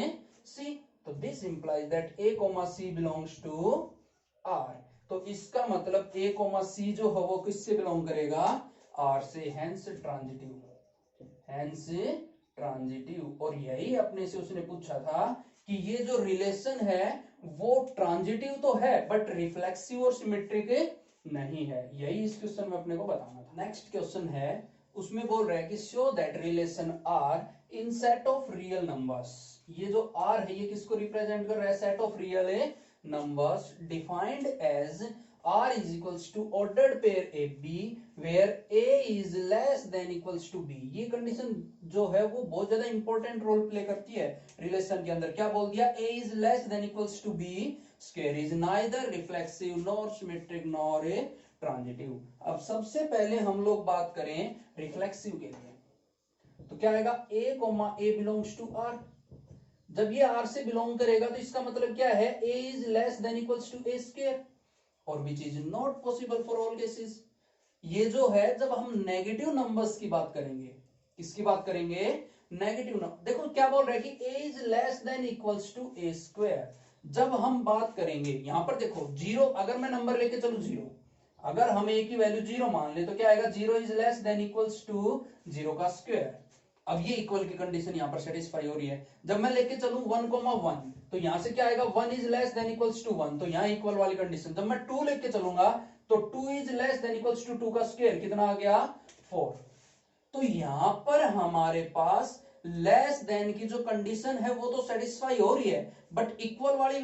c, तो this implies that a, c belongs to r। तो इसका मतलब a, c जो है वो किससे बिलोंग करेगा, r से, हेंस ट्रांजिटिव, हेंस ट्रांजिटिव। और यही अपने से उसने पूछा था कि ये जो रिलेशन है वो ट्रांजिटिव तो है बट रिफ्लेक्सिव और सिमेट्रिक नहीं है, यही इस क्वेश्चन में अपने को बताना था। नेक्स्ट क्वेश्चन है, उसमें बोल रहा है कि show that relation R in set of real numbers, ये जो आर है ये किसको रिप्रेजेंट कर रहा है, set of real numbers defined as r is equals to ordered pair AB where A is less than equals to B। ये condition जो है वो बहुत ज्यादा इंपॉर्टेंट रोल प्ले करती है रिलेशन के अंदर। क्या बोल दिया, A is less than equals to B square is neither reflexive nor symmetric nor a transitive। अब सबसे पहले हम लोग बात करें रिफ्लेक्सिव के लिए, तो क्या आएगा, A, A belongs to R। जब ये R से बिलोंग करेगा तो इसका मतलब क्या है, A is less than equals to A square, और which is not possible for all cases. ये जो है जब हम नेगेटिव नंबर्स की बात करेंगे, किसकी बात करेंगे, नेगेटिव नंबर। देखो क्या बोल रहा है कि a is less than equals to a square. जब हम बात करेंगे यहां पर देखो जीरो, अगर मैं नंबर लेके चलू जीरो, अगर हम a की वैल्यू जीरो मान ले तो क्या आएगा, zero is less than equals to zero का स्क्वायर। अब ये इक्वल की कंडीशन यहां पर सेटिस्फाई हो रही है। जब मैं लेके चलूं 1,1 तो यहां से क्या आएगा, 1 is less than equals to 1, तो यहां इक्वल वाली कंडीशन। जब मैं 2 लेके चलूंगा तो 2 is less than equals to 2 का स्क्वायर, कितना आ गया, 4। तो यहां पर हमारे पास लेस देन की जो कंडीशन है वो तो सेटिस्फाई हो रही है, बट इक्वल वाली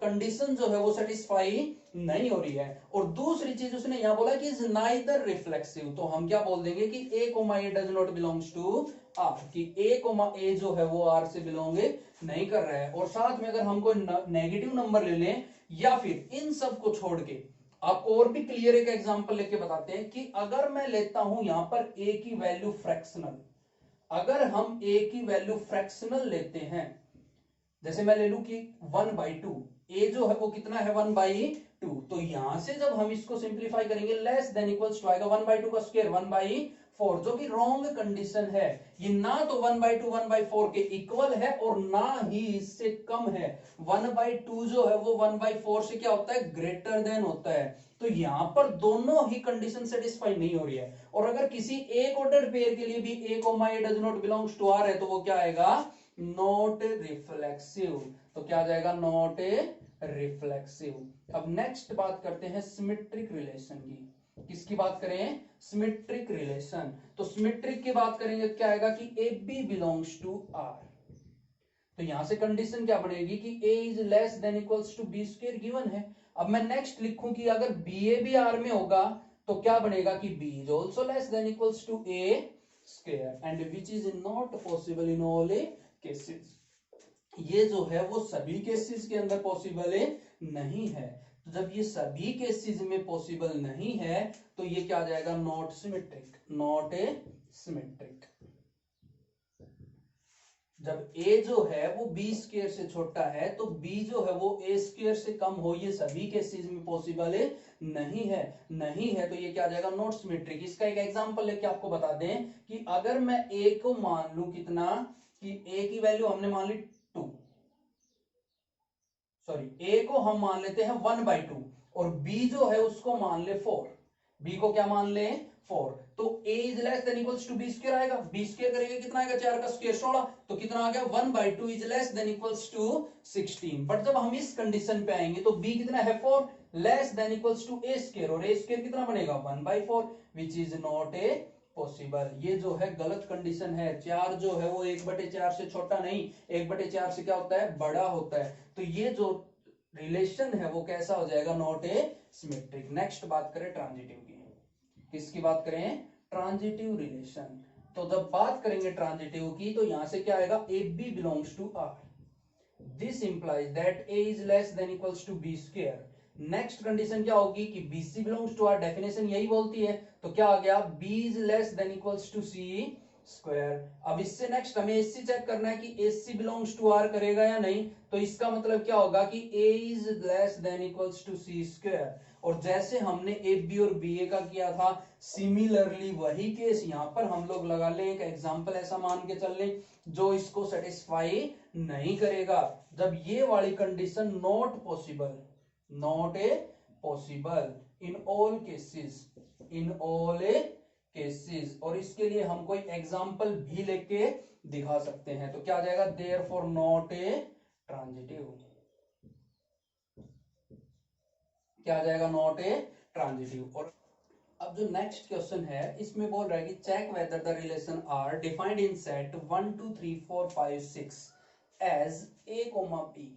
कंडीशन जो है वो सेटिस्फाई नहीं हो रही है। और दूसरी चीज उसने यहां बोला कि इज नाइदर रिफ्लेक्सिव, तो हम क्या बोल देंगे कि a, a does not belongs to r, कि a, जो है वो r से बिलोंग नहीं कर रहा है। और साथ में अगर हम कोई नेगेटिव नंबर ले लें या फिर इन सब को छोड़ के आपको और भी क्लियर एक एग्जांपल लेके बताते हैं कि अगर मैं लेता हूं यहां पर a की वैल्यू फ्रैक्शनल, अगर हम a की वैल्यू फ्रैक्शनल लेते हैं, जैसे मैं ले लूं कि 1/2, a जो है वो कितना है, 1/2, तो यहां से जब हम इसको सिंप्लीफाई करेंगे लेस देन इक्वल्स टू आएगा 1/2 का स्क्वायर 1/4, जो कि रॉन्ग कंडीशन है। ये ना तो 1/2 1/4 के इक्वल है और ना ही इससे कम है। 1/2 जो है वो 1/4 से क्या होता है, ग्रेटर देन होता है। तो यहां पर दोनों ही कंडीशन सेटिस्फाई नहीं हो रही है। और अगर किसी एक ऑर्डर पेयर के लिए भी a, a does not belongs to r है तो वो क्या आएगा, नॉट रिफ्लेक्सिव। तो क्या आ जाएगा, नॉट ए रिफ्लेक्सिव। अब नेक्स्ट बात करते हैं सिमेट्रिक रिलेशन की, किसकी बात करें, सिमेट्रिक रिलेशन। तो सिमेट्रिक की बात करेंगे क्या आएगा कि A B belongs to R. तो यहां से कंडीशन क्या बनेगी कि a is less than equals to B square given है। अब मैं नेक्स्ट लिखूं कि अगर बी ए भी आर में होगा तो क्या बनेगा कि b is also less than equals to a square and which is not possible in all cases. ये जो है वो सभी केसेस के अंदर पॉसिबल नहीं है। तो जब ये सभी केसेस में पॉसिबल नहीं है तो ये क्या आ जाएगा, not symmetric, not a symmetric. जब a जो है वो b स्क्वायर से छोटा है तो b जो है वो a स्क्वायर से कम हो, ये सभी केसेस में पॉसिबल नहीं है, नहीं है तो ये क्या आ जाएगा, नॉट सिमेट्रिक। इसका एक एग्जांपल लेके आपको बता दें कि अगर मैं a को मान लूं कितना, कि a की वैल्यू हमने मान ली 2, सॉरी a को हम मान लेते हैं 1/2 और b जो है उसको मान ले 4, b को क्या मान ले 4, तो a is less than equals to b square आएगा, b स्क्वायर करेंगे कितना आएगा, 4 का स्क्वायर 16, तो कितना आ गया 1/2 is less than equals to 16। But जब हम इस कंडीशन पे आएंगे तो b कितना है 4, less than equals to a square, और a स्क्वायर कितना बनेगा 1/4 which is not a possible. ये जो है गलत कंडीशन है, 4 जो है वो 1/4 से छोटा नहीं, 1/4 से क्या होता है, बड़ा होता है, तो ये जो रिलेशन है वो कैसा हो जाएगा, नॉट ए सिमेट्रिक। नेक्स्ट बात करें ट्रांजिटिव की, किसकी बात करें, ट्रांजिटिव रिलेशन। तो जब बात करेंगे ट्रांजिटिव की तो यहां से क्या आएगा, A B belongs to R, this implies that A is less than equals to B square. Next condition क्या होगी कि B C belongs to R, definition यही बोलती है, तो क्या आ गया, B is less than equals to C square. अब इससे नेक्स्ट हमें एससी चेक करना है कि एससी बिलोंग्स टू आर करेगा या नहीं, तो इसका मतलब क्या होगा कि A is less than equals to C square. और जैसे हमने ए बी और बी ए का किया था, सिमिलरली वही केस यहां पर हम लोग लगा लें, एक एग्जांपल ऐसा मान के चल लें जो इसको सेटिस्फाई नहीं करेगा। जब ये वाली condition not possible, not a possible in all cases, in all A cases, और इसके लिए हम कोई एग्जांपल भी लेके दिखा सकते हैं, तो क्या आ जाएगा, देयरफॉर नॉट ए ट्रांजिटिव, क्या आ जाएगा, नॉट ए ट्रांजिटिव। और अब जो नेक्स्ट क्वेश्चन है इसमें बोल रहा है कि check whether the relation R defined in set 1 2 3 4 5 6 as a, b,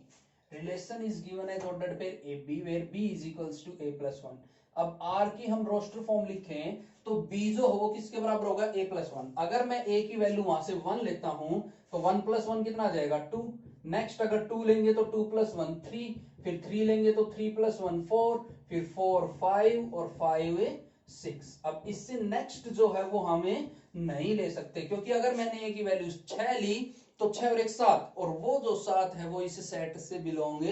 relation is given as ordered pair A B where b is equals to a plus 1। अब r की हम रोस्टर फॉर्म लिखें तो b जो हो वो किसके बराबर होगा, a plus 1। अगर मैं a की वैल्यू वहां से 1 लेता हूं तो 1 plus 1 कितना आ जाएगा 2। नेक्स्ट अगर 2 लेंगे तो 2 plus 1 3, फिर 3 लेंगे तो 3 plus 1 4, फिर 4 5 और 5 6। अब इससे नेक्स्ट जो है वो हमें नहीं ले सकते, क्योंकि अगर मैंने a की वैल्यू 6 ली तो 6 और 1 7, और वो जो 7 है वो इस सेट से बिलोंग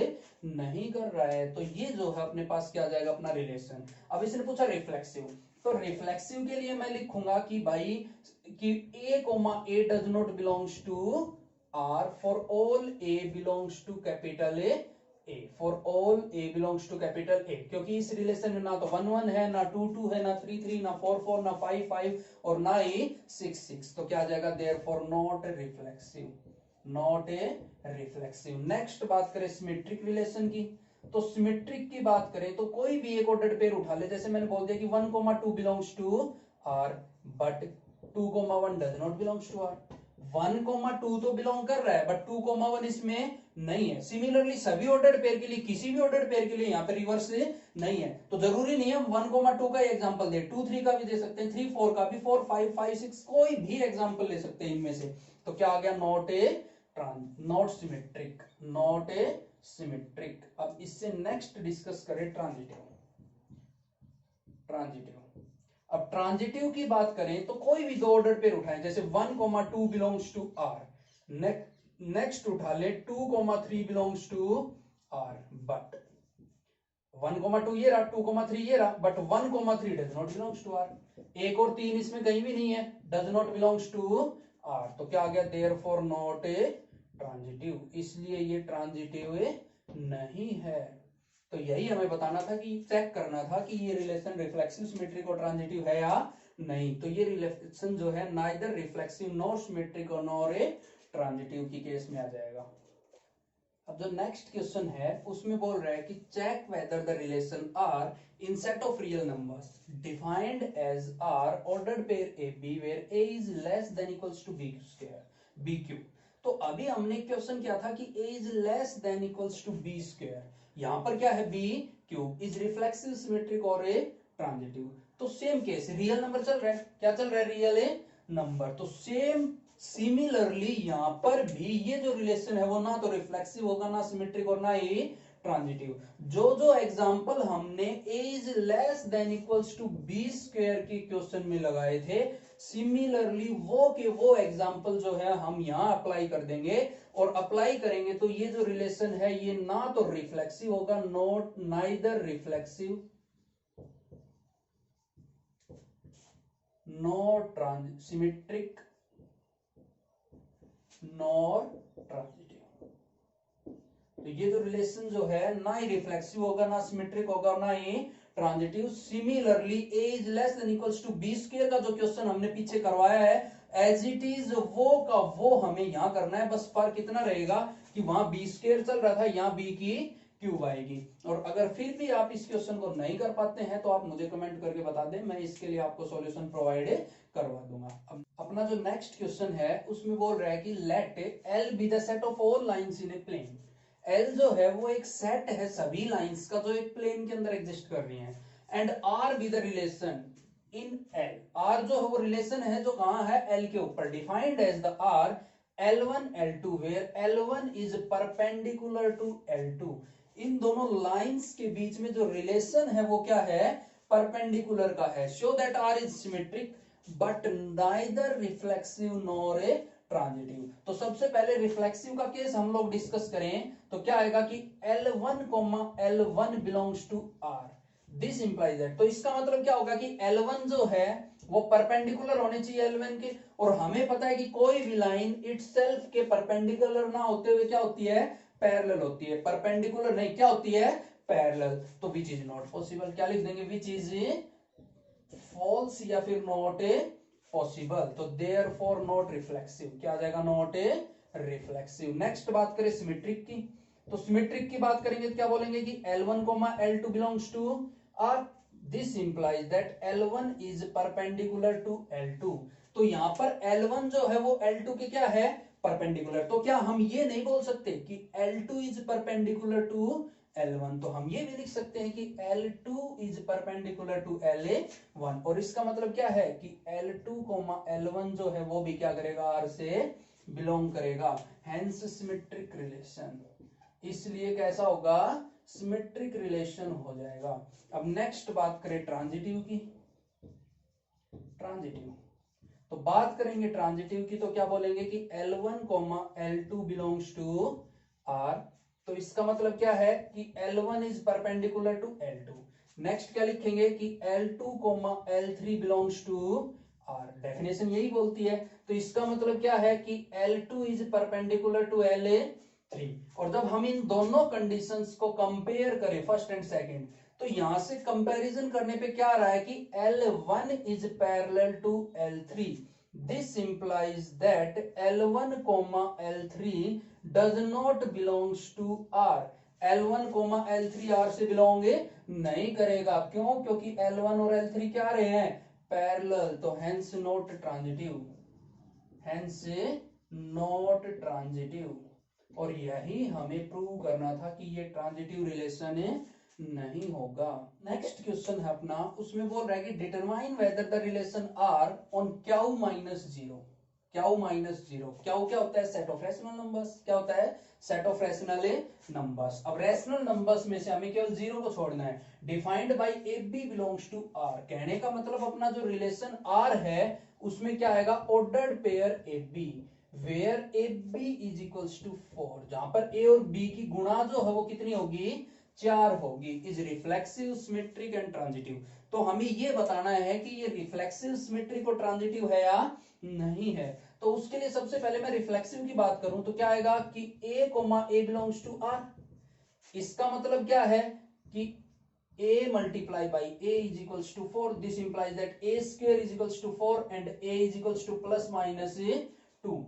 नहीं कर रहा है, तो ये जो है अपने पास क्या आ जाएगा, अपना रिलेशन। अब इसने पूछा रिफ्लेक्सिव, तो रिफ्लेक्सिव के लिए मैं लिखूंगा कि भाई कि a does not belongs to r for all a belongs to capital A, for all a belongs to capital A, क्योंकि इस रिलेशन में ना तो 1 1 है, ना 2 2 है, ना 3 3, ना 4 4, ना 5 5 और ना ही 6 6, तो क्या आ जाएगा, therefore not reflexive, not a reflexive. Next बात करें सिमेट्रिक रिलेशन की, तो सिमेट्रिक की बात करें तो कोई भी एक ऑर्डर्ड पेयर उठा ले, जैसे मैंने बोल दिया कि 1 2 belongs to R but 2 1 does not belongs to R. 1 2 तो बिलोंग कर रहा है बट 2 1 इसमें नहीं है। सिमिलरली सभी ऑर्डर्ड पेयर के लिए, किसी भी ऑर्डर्ड पेयर के लिए यहाँ पे रिवर्स नहीं है, तो जरूरी नहीं है हम 1 2 का एग्जांपल दे, 2 3 का भी दे सकते हैं, 3 4 का भी, 4 5 5 6 कोई भी एग्जांपल ले सकते हैं इनमें से। तो क्या आ गया, not a not symmetric, not a symmetric. अब इससे नेक्स्ट डिस्कस करें ट्रांजिटिव, ट्रांजिटिव। अब ट्रांजिटिव की बात करें तो कोई भी दो ऑर्डर पेयर उठाएं, जैसे 1 2 बिलोंग्स टू आर, नेक्स्ट उठा ले 2 3 बिलोंग्स टू आर, बट 1 2 ये रहा, 2 3 ये रहा, but 1 3 does not belongs to R. 1 और 3 इसमें कहीं भी नहीं है, does not belongs to R, तो क्या आ गया, देयरफॉर नॉट ए ट्रांजिटिव, इसलिए ये ट्रांजिटिव नहीं है। तो यही हमें बताना था कि चेक करना था कि ये रिलेशन रिफ्लेक्सिव सिमेट्रिक और ट्रांजिटिव है या नहीं, तो ये रिलेशन जो है नाइदर रिफ्लेक्सिव नॉर सिमेट्रिक और नॉर ए ट्रांजिटिव की केस में आ जाएगा। अब जो नेक्स्ट क्वेश्चन है उसमें बोल रहा है कि check whether the relation R in set of real numbers defined as R ordered pair A B where a is less than equals to B square b cube. तो अभी हमने क्वेश्चन किया था कि a is less than equals to B square, यहां पर क्या है b cube, is reflexive symmetric और ए ट्रांजिटिव। तो सेम केस, रियल नंबर चल रहा है, क्या चल रहा है, रियल ए नंबर, तो सेम सिमिलरली यहां पर भी ये जो रिलेशन है वो ना तो रिफ्लेक्सिव होगा, ना सिमेट्रिक और ना ही ट्रांजिटिव। जो जो एग्जांपल हमने a is less than equals to b square के क्वेश्चन में लगाए थे, सिमिलरली वो के वो एग्जांपल जो है हम यहां अप्लाई कर देंगे। और अप्लाई करेंगे तो ये जो रिलेशन है ये ना तो रिफ्लेक्सिव होगा, not neither reflexive nor symmetric nor transitive. तो ये जो रिलेशन जो है ना ही रिफ्लेक्सिव होगा, ना सिमेट्रिक होगा, ना ही transitive. Similarly a is less than equals to b square का जो क्वेश्चन हमने पीछे करवाया है एज इट इज वो का वो हमें यहां करना है। बस फर्क कितना रहेगा कि वहां b स्क्वायर चल रहा था, यहां b की क्यूब आएगी। और अगर फिर भी आप इस क्वेश्चन को नहीं कर पाते हैं तो आप मुझे कमेंट करके बता दें, मैं इसके लिए आपको सॉल्यूशन प्रोवाइड करवा दूंगा। अब अपना जो नेक्स्ट क्वेश्चन है उसमें बोल रहा है कि let L be the set of all lines in a plane. L जो है वो एक सेट है सभी लाइंस का जो एक प्लेन के अंदर एग्जिस्ट कर रही हैं। And R be the relation in L. R जो है वो रिलेशन है जो कहां है, एल के ऊपर। Defined as the R L1 L2 where L1 is perpendicular to L2। इन दोनों लाइंस के बीच में जो रिलेशन है वो क्या है, परपेंडिकुलर का है। Show that R is symmetric but neither reflexive nor a transitive. तो सबसे पहले रिफ्लेक्सिव का केस हम लोग डिस्कस करें तो क्या आएगा कि L1, L1 belongs to R। This implies that, तो इसका मतलब क्या होगा कि L1 जो है वो परपेंडिकुलर होने चाहिए L1 के। और हमें पता है कि कोई भी लाइन इटसेल्फ के परपेंडिकुलर ना होते हुए क्या होती है, पैरेलल होती है। परपेंडिकुलर नहीं, क्या होती है, पैरेलल। तो विच इज नॉट पॉसिबल, क्या लिख देंगे, विच इज फॉल्स या फिर नॉट ए पॉसिबल। तो देयरफॉर नॉट रिफ्लेक्सिव, क्या आ जाएगा, नॉट ए रिफ्लेक्सिव। नेक्स्ट बात करें सिमेट्रिक की, तो सिमेट्रिक की बात करेंगे तो क्या बोलेंगे कि L1, L2 belongs to R। This implies that L1 is perpendicular to L2। तो यहां पर L1 जो है वो L2 के क्या है, परपेंडिकुलर। तो क्या हम ये नहीं बोल सकते कि L2 is perpendicular to L1? तो हम ये भी लिख सकते हैं कि L2 is perpendicular to LA1। और इसका मतलब क्या है कि L2, L1 जो है वो भी क्या करेगा, R से बिलोंग करेगा। हेंस सिमेट्रिक रिलेशन, इसलिए कैसा होगा, सिमेट्रिक रिलेशन हो जाएगा। अब नेक्स्ट बात करें ट्रांजिटिव की। ट्रांजिटिव, तो बात करेंगे ट्रांजिटिव की तो क्या बोलेंगे कि L1, L2 belongs to R। तो इसका मतलब क्या है कि L1 is perpendicular to L2। Next क्या लिखेंगे कि L2, L3 belongs to R। Definition यही बोलती है। तो इसका मतलब क्या है कि L2 is perpendicular to LA3। और जब हम इन दोनों कंडीशंस को कंपेयर करें, फर्स्ट एंड सेकंड, तो यहां से कंपैरिजन करने पे क्या आ रहा है कि L1 is parallel to L3। This implies that L1, L3 does not belongs to R। L1, L3 R से बिलोंग नहीं करेगा। क्यों? क्योंकि L1 और L3 क्या रहे हैं, पैरेलल। तो hence not transitive, hence not transitive. और यही हमें प्रूव करना था कि ये ट्रांजिटिव रिलेशन नहीं होगा। नेक्स्ट क्वेश्चन है अपना, उसमें बोल रहा है कि determine whether the relation R on Q minus zero. Q minus zero, Q क्या होता है, सेट ऑफ रैशनल नंबर्स। क्या होता है, सेट ऑफ रैशनल नंबर्स। अब रैशनल नंबर्स में से हमें केवल जीरो को छोड़ना है। Defined by a B belongs to R. कहने का मतलब अपना जो रिलेशन आर है उसमें क्या आएगा, ordered pair A B where a b is equals to 4। जहां पर ए और बी की गुणा जो है वो कितनी होगी, 4 होगी। Is reflexive, symmetric and transitive. तो हमें ये बताना है कि ये रिफ्लेक्सिव, सिमेट्रिक और ट्रांजिटिव है या नहीं है। तो उसके लिए सबसे पहले मैं रिफ्लेक्सिव की बात करूं तो क्या आएगा कि a, A belongs to R। इसका मतलब क्या है कि a multiply by a is equals to 4। This implies that a square is equals to 4 and a is equals to plus minus 2।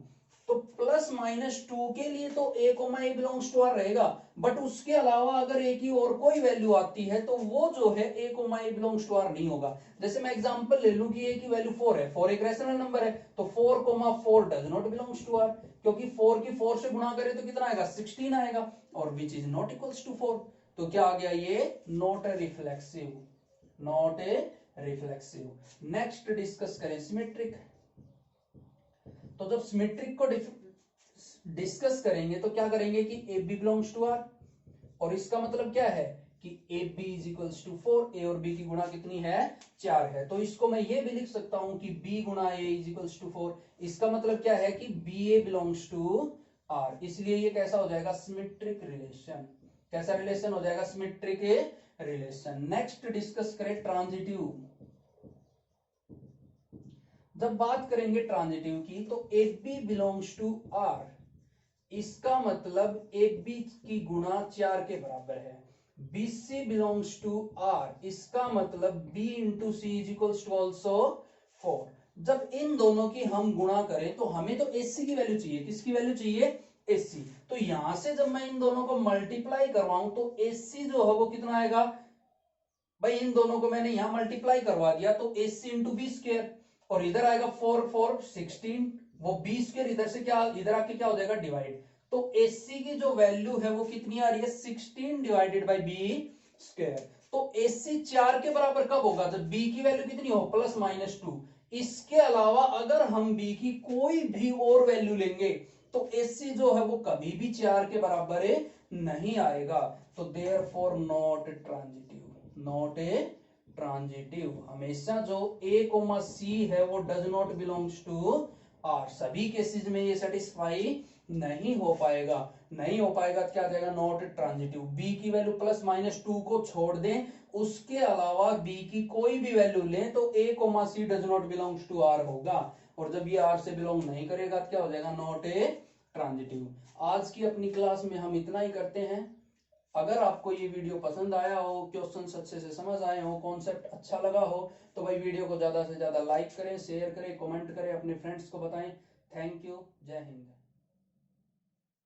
तो प्लस माइनस 2 के लिए तो a, A belongs to R रहेगा, बट उसके अलावा अगर a की और कोई वैल्यू आती है तो वो जो है a, A belongs to R नहीं होगा। जैसे मैं एग्जांपल ले लूं कि a की वैल्यू 4 है, 4 एक रैशनल नंबर है, तो 4, 4 does not belongs to R, क्योंकि 4 की 4 से गुणा करें तो कितना आएगा, 16 आएगा, और which is not equals to 4। तो क्या आ गया, ये not a reflexive, not a reflexive. Next discuss करें सिमेट्रिक। तो जब सिमेट्रिक को डिस्कस करेंगे तो क्या करेंगे कि A B belongs to R और इसका मतलब क्या है कि ए b is equals to 4, a और बी की गुणा कितनी है 4 है। तो इसको मैं ये भी लिख सकता हूं कि b गुणा ए इज इक्वल्स टू 4। इसका मतलब क्या है कि b a belongs to R, इसलिए ये कैसा हो जाएगा सिमेट्रिक रिलेशन। कैसा रिलेशन हो जाएगा सिमेट्रिक रिलेशन। नेक्स्ट डिस्कस करें ट्रांजिटिव। जब बात करेंगे ट्रांजिटिव की तो a B belongs to R, इसका मतलब ए बी की गुणा 4 के बराबर है। B C belongs to R, इसका मतलब b into c is equals to also 4। जब इन दोनों की हम गुणा करें तो हमें तो एसी की वैल्यू चाहिए। किसकी वैल्यू चाहिए एसी। तो यहां से जब मैं इन दोनों को मल्टीप्लाई करवाऊं तो एसी जो है वो कितना आएगा भाई, इन दोनों को मैंने यहां मल्टीप्लाई करवा दिया तो एसी इंटू बी स्क्वायर, और इधर आएगा 4 4 16, वो बी स्क्वायर इधर से क्या इधर आके क्या हो जाएगा डिवाइड। तो एसी की जो वैल्यू है वो कितनी आ रही है 16 डिवाइडेड बाई बी स्क्वायर। तो एसी 4 के बराबर कब होगा जब बी की वैल्यू कितनी हो प्लस माइनस 2। इसके अलावा अगर हम बी की कोई भी और वैल्यू लेंगे तो एसी जो है वो कभी भी 4 के बराबर नहीं आएगा। तो therefore not transitive, not a transitive. हमेशा जो ए कोमा सी है वो does not belongs to R, सभी केसेस में ये सेटिस्फाई नहीं हो पाएगा। नहीं हो पाएगा तो क्या आ जाएगा नॉट ट्रांजिटिव। बी की वैल्यू प्लस माइनस 2 को छोड़ दें, उसके अलावा बी की कोई भी वैल्यू लें तो A comma C does not belongs to R होगा, और जब ये आर से बिलोंग नहीं करेगा तो क्या हो जाएगा नॉट ए ट्रांजिटिव। आज की अपनी क्लास में हम इतना ही करते हैं। अगर आपको ये वीडियो पसंद आया हो, क्वेश्चन अच्छे से समझ आए हो, कॉन्सेप्ट अच्छा लगा हो, तो भाई वीडियो को ज्यादा से ज्यादा लाइक करें, शेयर करें, कमेंट करें, अपने फ्रेंड्स को बताएं। थैंक यू, जय हिंद।